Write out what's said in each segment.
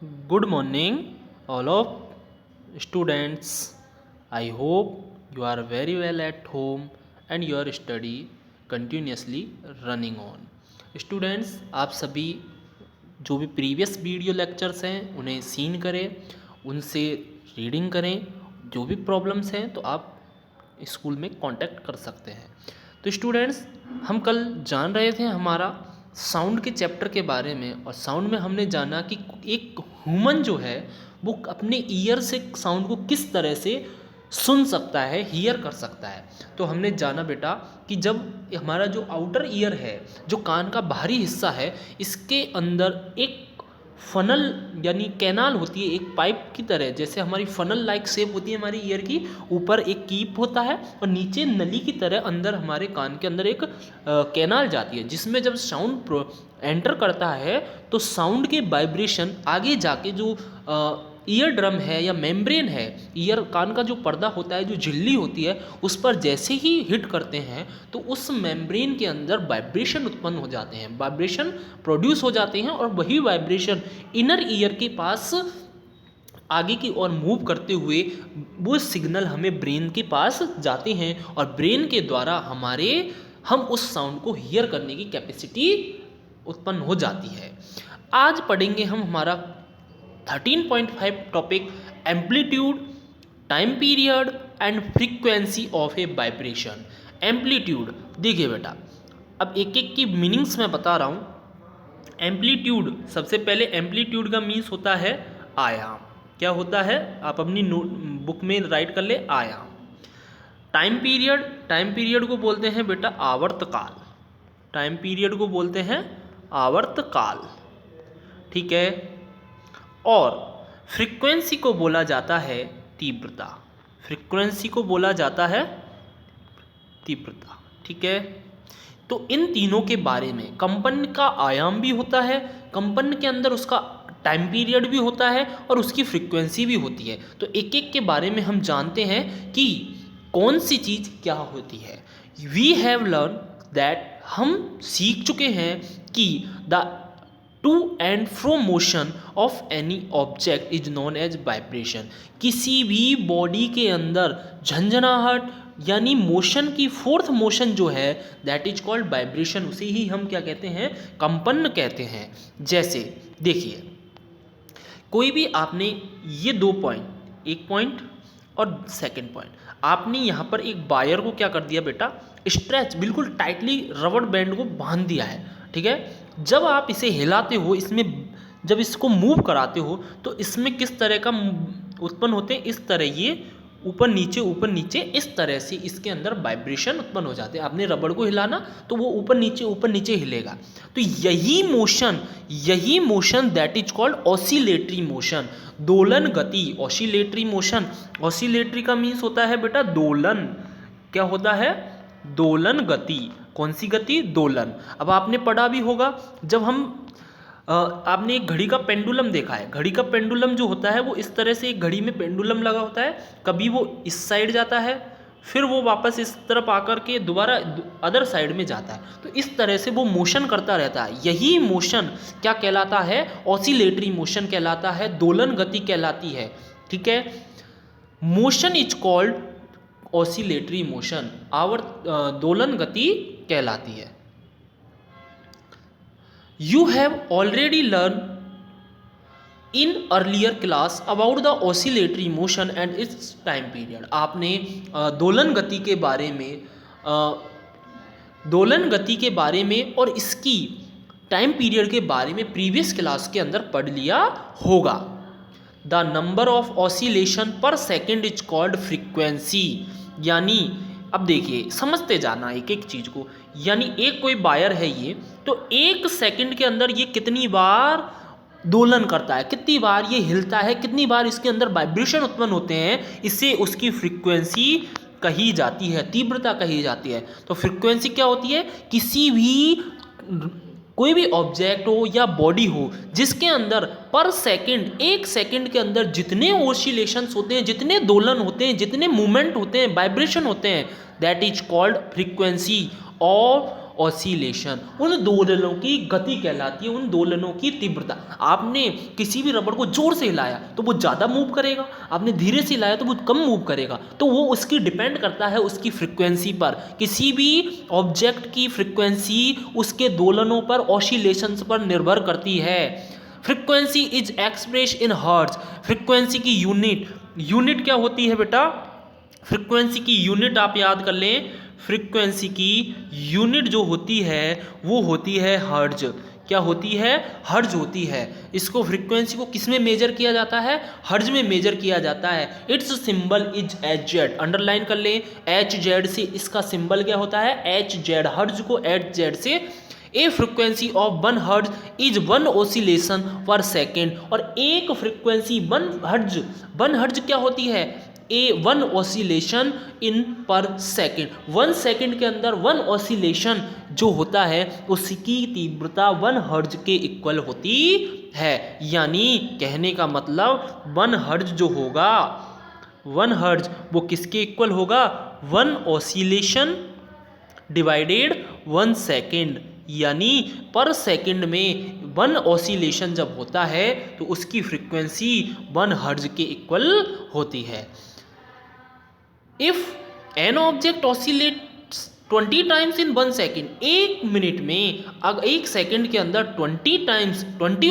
Good morning, all of students. I hope you are very well at home and your study continuously running on. Students, आप सभी जो भी previous video lectures हैं उन्हें scene करें, उनसे रीडिंग करें। जो भी प्रॉब्लम्स हैं तो आप स्कूल में कांटेक्ट कर सकते हैं। तो स्टूडेंट्स, हम कल जान रहे थे हमारा साउंड के चैप्टर के बारे में, और साउंड में हमने जाना कि एक ह्यूमन जो है वो अपने ईयर से साउंड को किस तरह से सुन सकता है, हियर कर सकता है। तो हमने जाना बेटा कि जब हमारा जो आउटर ईयर है, जो कान का बाहरी हिस्सा है, इसके अंदर एक फनल यानी कैनाल होती है, एक पाइप की तरह, जैसे हमारी फनल लाइक शेप होती है हमारी ईयर की। ऊपर एक कीप होता है और नीचे नली की तरह अंदर हमारे कान के अंदर एक कैनाल जाती है, जिसमें जब साउंड एंटर करता है तो साउंड के वाइब्रेशन आगे जाके जो ईयर ड्रम है या मेम्ब्रेन है, ईयर कान का जो पर्दा होता है, जो झिल्ली होती है, उस पर जैसे ही हिट करते हैं तो उस मेम्ब्रेन के अंदर वाइब्रेशन उत्पन्न हो जाते हैं, वाइब्रेशन प्रोड्यूस हो जाते हैं, और वही वाइब्रेशन इनर ईयर के पास आगे की ओर मूव करते हुए वो सिग्नल हमें ब्रेन के पास जाते हैं, और ब्रेन के द्वारा हम उस साउंड को हियर करने की कैपेसिटी उत्पन्न हो जाती है। आज पढ़ेंगे हम हमारा 13.5 topic, amplitude, time period and frequency of a vibration. Amplitude देखिए बेटा, अब एक एक की मीनिंग्स मैं बता रहा हूँ। एम्पलीट्यूड, सबसे पहले एम्पलीट्यूड का मीन्स होता है आयाम। क्या होता है, आप अपनी बुक में राइट कर ले, आयाम। टाइम पीरियड, टाइम पीरियड को बोलते हैं बेटा आवर्तकाल। टाइम पीरियड को बोलते हैं आवर्तकाल, ठीक है। और फ्रीक्वेंसी को बोला जाता है तीव्रता। फ्रीक्वेंसी को बोला जाता है तीव्रता, ठीक है। तो इन तीनों के बारे में, कंपन का आयाम भी होता है, कंपन के अंदर उसका टाइम पीरियड भी होता है और उसकी फ्रीक्वेंसी भी होती है। तो एक एक के बारे में हम जानते हैं कि कौन सी चीज़ क्या होती है। वी हैव लर्न दैट, हम सीख चुके हैं कि the to and fro motion of any object is known as vibration. किसी भी बॉडी के अंदर झंझनाहट यानी मोशन की फोर्थ मोशन जो है, दैट इज कॉल्ड वाइब्रेशन। उसे ही हम क्या कहते हैं, कंपन कहते हैं। जैसे देखिए, कोई भी आपने ये दो पॉइंट, एक पॉइंट और सेकंड पॉइंट, आपने यहाँ पर एक वायर को क्या कर दिया बेटा, स्ट्रेच, बिल्कुल टाइटली रबर बैंड को बांध दिया है, ठीक है। जब आप इसे हिलाते हो, इसमें जब इसको मूव कराते हो तो इसमें किस तरह का उत्पन्न होते हैं, इस तरह ये ऊपर नीचे इस तरह से इसके अंदर वाइब्रेशन उत्पन्न हो जाते हैं। आपने रबड़ को हिलाना तो वो ऊपर नीचे हिलेगा। तो यही motion that is called oscillatory motion, दोलन गति। ऑसिलेटरी मोशन, ऑसिलेटरी का मीन्स होता है बेटा दोलन। क्या होता है, दोलन गति। कौन सी गति, दोलन। अब आपने पढ़ा भी होगा, जब हम आपने एक घड़ी का पेंडुलम देखा है। घड़ी का पेंडुलम जो होता है वो इस तरह से, एक घड़ी में पेंडुलम लगा होता है, कभी वो इस साइड जाता है, फिर वो वापस इस तरफ आकर के दोबारा अदर साइड में जाता है। तो इस तरह से वो मोशन करता रहता है। यही मोशन क्या कहलाता है, ऑसिलेटरी मोशन कहलाता है, दोलन गति कहलाती है, ठीक है। Motion is called oscillatory motion, दोलन गति कहलाती है। You have already learned in earlier class about the oscillatory motion and its time period। आपने दोलन गति के बारे में और इसकी टाइम पीरियड के बारे में प्रीवियस क्लास के अंदर पढ़ लिया होगा। द नंबर ऑफ ऑसिलेशन पर सेकेंड इज कॉल्ड फ्रीक्वेंसी। यानी अब देखिए, समझते जाना एक एक चीज को। यानी एक कोई वायर है ये, तो एक सेकंड के अंदर ये कितनी बार दोलन करता है, कितनी बार ये हिलता है, कितनी बार इसके अंदर वाइब्रेशन उत्पन्न होते हैं, इससे उसकी फ्रीक्वेंसी कही जाती है, तीव्रता कही जाती है। तो फ्रीक्वेंसी क्या होती है, किसी भी कोई भी ऑब्जेक्ट हो या बॉडी हो जिसके अंदर पर सेकंड, एक सेकंड के अंदर जितने ऑसिलेशंस होते हैं, जितने दोलन होते हैं, जितने मूवमेंट होते हैं, वाइब्रेशन होते हैं, दैट इज कॉल्ड फ्रीक्वेंसी। और ऑसिलेशन, उन दोलनों की गति कहलाती है, उन दोलनों की तीव्रता। आपने किसी भी रबड़ को जोर से हिलाया तो वो ज़्यादा मूव करेगा, आपने धीरे से हिलाया तो वो कम मूव करेगा। तो वो उसकी डिपेंड करता है उसकी फ्रिक्वेंसी पर। किसी भी ऑब्जेक्ट की फ्रिक्वेंसी उसके दोलनों पर, ऑसिलेशंस पर निर्भर करती है। Frequency is express in hertz. Frequency की यूनिट क्या होती है बेटा? फ्रिक्वेंसी की यूनिट आप याद कर लें, फ्रिक्वेंसी की यूनिट जो होती है वो होती है हर्ट्ज। क्या होती है? हर्ट्ज होती है। इसको फ्रिक्वेंसी को किस में मेजर किया जाता है? हर्ट्ज में मेजर किया जाता है। It's symbol is H Z, underline कर लें, एच जेड से इसका सिंबल क्या होता है? H Z. हर्ट्ज को एच जेड से। A frequency of 1 hertz is 1 oscillation पर सेकेंड। और एक फ्रिक्वेंसी 1 हर्ट्ज क्या होती है? ए 1 ऑसिलेशन इन पर सेकेंड। 1 सेकेंड के अंदर 1 ऑसिलेशन जो होता है उसकी तीव्रता 1 हर्ट्ज के इक्वल होती है। यानी कहने का मतलब 1 हर्ट्ज जो होगा, 1 हर्ट्ज वो किसके इक्वल होगा? 1 ऑसिलेशन डिवाइडेड 1 सेकेंड। यानी पर सेकंड में 1 ऑसिलेशन जब होता है तो उसकी फ्रीक्वेंसी 1 हर्ट्ज के इक्वल होती है। If an object oscillates 20 times in 1 second, 1 minute में अगर 1 सेकेंड के अंदर 20 टाइम्स 20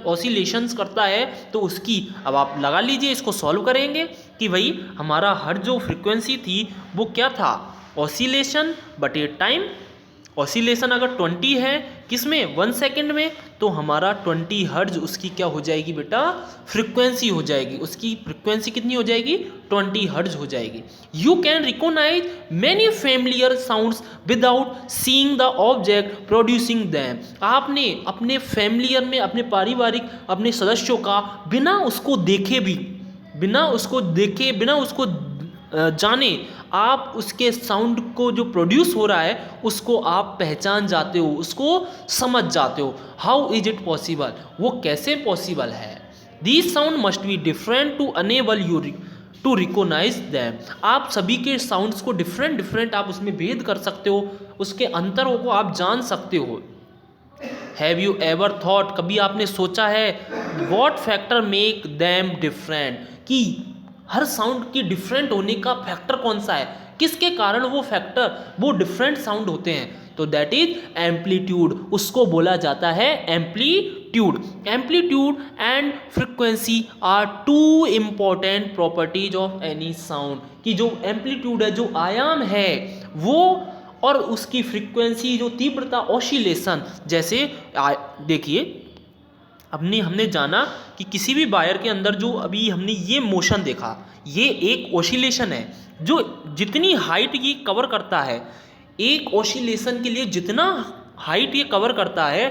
ऑसिलेशंस करता है तो उसकी, अब आप लगा लीजिए, इसको सॉल्व करेंगे कि भाई हमारा हर जो फ्रीक्वेंसी थी वो क्या था? ऑसिलेशन बटे टाइम। ऑसिलेशन अगर 20 है किसमें? 1 सेकेंड में, तो हमारा 20 हर्ट्ज उसकी क्या हो जाएगी बेटा? फ्रीक्वेंसी हो जाएगी। उसकी फ्रीक्वेंसी कितनी हो जाएगी? 20 हर्ट्ज हो जाएगी। You can recognize many familiar sounds without seeing the object producing them. आपने अपने फैमिलियर में, अपने पारिवारिक, अपने सदस्यों का बिना उसको देखे भी, बिना उसको जाने आप उसके साउंड को जो प्रोड्यूस हो रहा है उसको आप पहचान जाते हो, उसको समझ जाते हो। How is it possible? वो कैसे पॉसिबल है? These sound must be different to enable you to recognize them. आप सभी के साउंड्स को डिफरेंट आप उसमें भेद कर सकते हो, उसके अंतरों को आप जान सकते हो। हैव यू एवर थॉट, कभी आपने सोचा है, what factor make them different, कि हर साउंड की डिफरेंट होने का फैक्टर कौन सा है? किसके कारण वो डिफरेंट साउंड होते हैं? तो दैट इज एम्पलीट्यूड। उसको बोला जाता है amplitude. Amplitude and frequency are 2 important properties of any sound. कि जो एम्पलीट्यूड है, जो आयाम है वो, और उसकी फ्रीक्वेंसी जो तीव्रता, ऑसिलेशन, जैसे देखिए हमने जाना कि किसी भी वायर के अंदर जो अभी हमने ये मोशन देखा, ये एक ऑसिलेशन है जो जितनी हाइट ये कवर करता है, एक ऑसिलेशन के लिए जितना हाइट ये कवर करता है,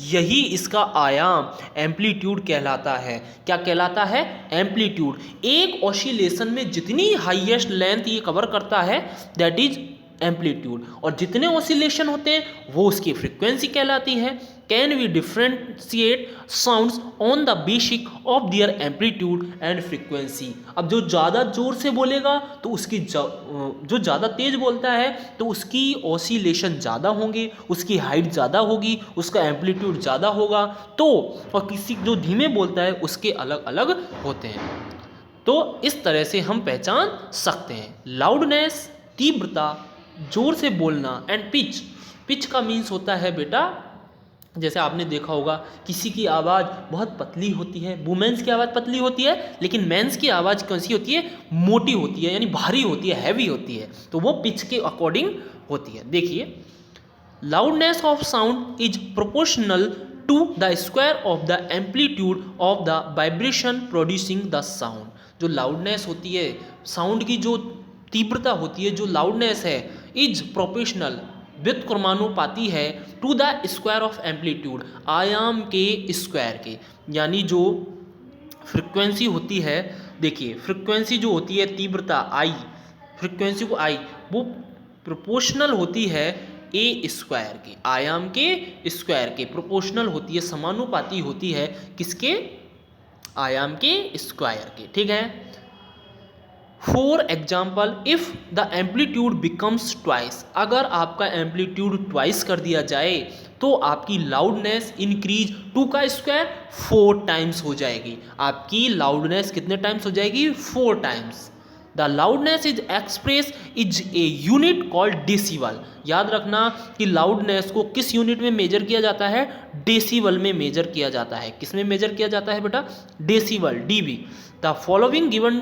यही इसका आयाम एम्पलीट्यूड कहलाता है। क्या कहलाता है? एम्पलीट्यूड। एक ऑसिलेशन में जितनी हाईएस्ट लेंथ ये कवर करता है दैट इज एम्पलीट्यूड, और जितने ऑसिलेशन होते हैं वो उसकी फ्रीक्वेंसी कहलाती है। Can we differentiate sounds on the basic of their amplitude and frequency. अब जो ज़्यादा जोर से बोलेगा तो उसकी जो ज़्यादा तेज बोलता है तो उसकी ऑसिलेशन ज़्यादा होंगे, उसकी हाइट ज़्यादा होगी, उसका एम्पलीट्यूड ज़्यादा होगा। तो और किसी जो धीमे बोलता है उसके अलग अलग होते हैं। तो इस तरह से हम पहचान सकते हैं लाउडनेस, तीव्रता, जोर से बोलना, एंड पिच। पिच का मीन्स होता है बेटा, जैसे आपने देखा होगा किसी की आवाज़ बहुत पतली होती है, वुमेन्स की आवाज़ पतली होती है, लेकिन मेंस की आवाज़ कैसी होती है? मोटी होती है, यानी भारी होती है, हैवी होती है। तो वो पिच के अकॉर्डिंग होती है। देखिए, loudness of sound is proportional to the square of the amplitude of the vibration producing the sound. जो लाउडनेस होती है, साउंड की जो तीव्रता होती है, जो लाउडनेस है, इज प्रोपोर्शनल, व्युत्क्रमानुपाती है, to the square of amplitude, आयाम के स्क्वायर के। यानी जो फ्रिक्वेंसी होती है, देखिए फ्रिक्वेंसी जो होती है, तीव्रता आई, फ्रिक्वेंसी को आई, वो प्रोपोर्शनल होती है ए स्क्वायर के, आयाम के स्क्वायर के प्रोपोर्शनल होती है, समानुपाती होती है किसके? आयाम के स्क्वायर के। ठीक है। For example, if the amplitude becomes twice, अगर आपका एम्पलीट्यूड ट्वाइस कर दिया जाए तो आपकी लाउडनेस इंक्रीज 2 का स्क्वायर 4 टाइम्स हो जाएगी। आपकी लाउडनेस कितने टाइम्स हो जाएगी? 4 times. The loudness is express is a unit called decibel. याद रखना कि लाउडनेस को किस यूनिट में मेजर किया जाता है? डेसिबल में मेजर किया जाता है। किस में मेजर किया जाता है बेटा? Decibel, DB. The following given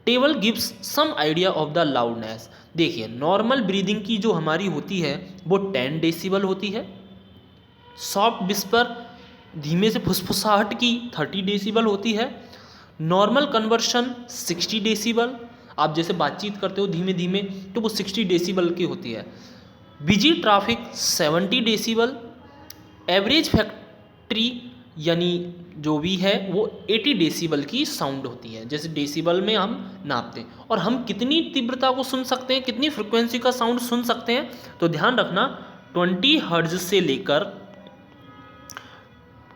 table gives some idea of the loudness. देखिए, नॉर्मल ब्रीदिंग की जो हमारी होती है वो 10 डेसिबल होती है। सॉफ्ट विस्पर, धीमे से फुसफुसाहट की 30 डेसिबल होती है। नॉर्मल कन्वर्शन 60 डेसिबल, आप जैसे बातचीत करते हो धीमे धीमे तो वो 60 डेसिबल की होती है। Busy traffic 70 decibel. Average factory यानी जो भी है वो 80 डेसिबल की साउंड होती है। जैसे डेसिबल में हम नापते हैं और हम कितनी तीव्रता को सुन सकते हैं, कितनी फ्रिक्वेंसी का साउंड सुन सकते हैं, तो ध्यान रखना 20 हर्ट्ज से लेकर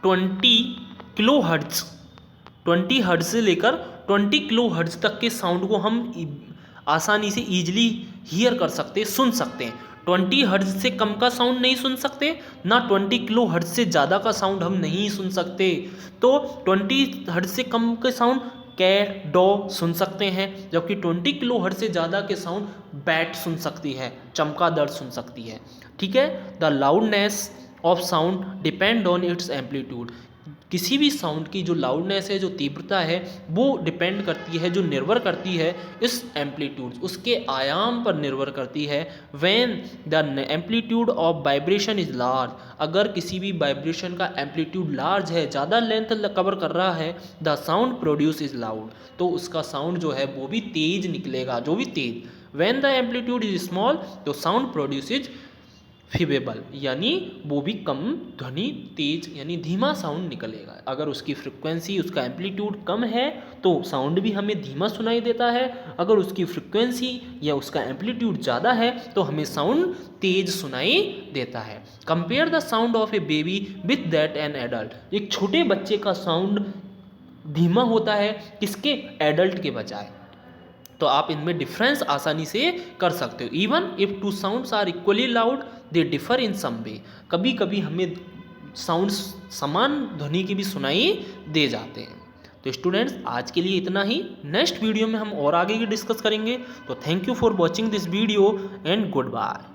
20 किलो हर्ट्ज, 20 हर्ट्ज से लेकर 20 किलो हर्ट्ज तक के साउंड को हम आसानी से ईजिली हियर कर सकते हैं, सुन सकते हैं। 20 हर्ट्ज से कम का साउंड नहीं सुन सकते, ना 20 किलो हर्ट्ज से ज़्यादा का साउंड हम नहीं सुन सकते। तो 20 हर्ट्ज से कम के साउंड कैट, डॉग सुन सकते हैं, जबकि 20 किलो हर्ट्ज से ज़्यादा के साउंड बैट सुन सकती है, चमगादड़ सुन सकती है। ठीक है। The loudness of sound depend on it's amplitude. किसी भी साउंड की जो लाउडनेस है, जो तीव्रता है, वो डिपेंड करती है, जो निर्भर करती है इस एम्पलीट्यूड, उसके आयाम पर निर्भर करती है। When the amplitude of vibration is large, अगर किसी भी वाइब्रेशन का एम्पलीट्यूड लार्ज है, ज़्यादा लेंथ कवर कर रहा है, the sound produce is loud, तो उसका साउंड जो है वो भी तेज निकलेगा, जो भी तेज। When the amplitude is small, तो साउंड प्रोड्यूस इज फीबेबल, यानी वो भी कम ध्वनि, तेज यानी धीमा साउंड निकलेगा। अगर उसकी फ्रिक्वेंसी, उसका एम्पलीट्यूड कम है तो साउंड भी हमें धीमा सुनाई देता है। अगर उसकी फ्रिक्वेंसी या उसका एम्पलीट्यूड ज़्यादा है तो हमें साउंड तेज सुनाई देता है। Compare the sound of A baby with that an adult. एक छोटे बच्चे का साउंड धीमा होता है किसके? एडल्ट के बजाय। तो आप इनमें डिफरेंस आसानी से कर सकते हो। Even if two sounds are equally loud they differ in some way. कभी कभी हमें साउंड्स समान ध्वनि की भी सुनाई दे जाते हैं। तो स्टूडेंट्स, आज के लिए इतना ही। नेक्स्ट वीडियो में हम और आगे की डिस्कस करेंगे। तो thank you for watching this video and good bye.